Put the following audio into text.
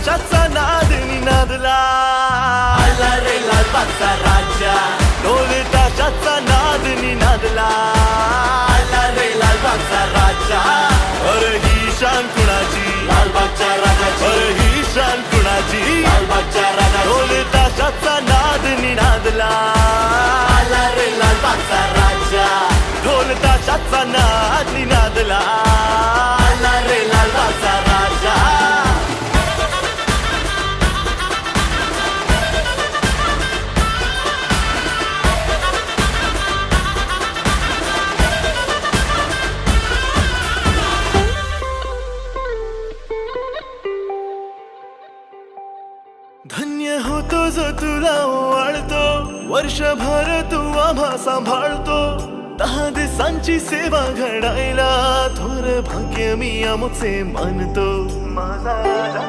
ताशाचा नाद निनादला, आला रे लालबागचा राजा, ढोल ताशाचा नाद निनादला, आला रे लालबागचा राजा, अरे ही शान कुणाची, लालबागच्या राजाची, अरे ही शान कुणाची, लालबागच्या राजाची, ढोल ताशाचा नाद निनादला, आला रे लालबागचा राजा, ढोल ताशाचा नाद निनादला, आला रे लालबागचा राजा. धन्य होतो जो तुला ओवाळतो, वर्षभर तू आम्हा सांभाळतो, 10 दिवसांची सेवा घडायला थोर भाग्य मी आमचे मानतो माझा राजा.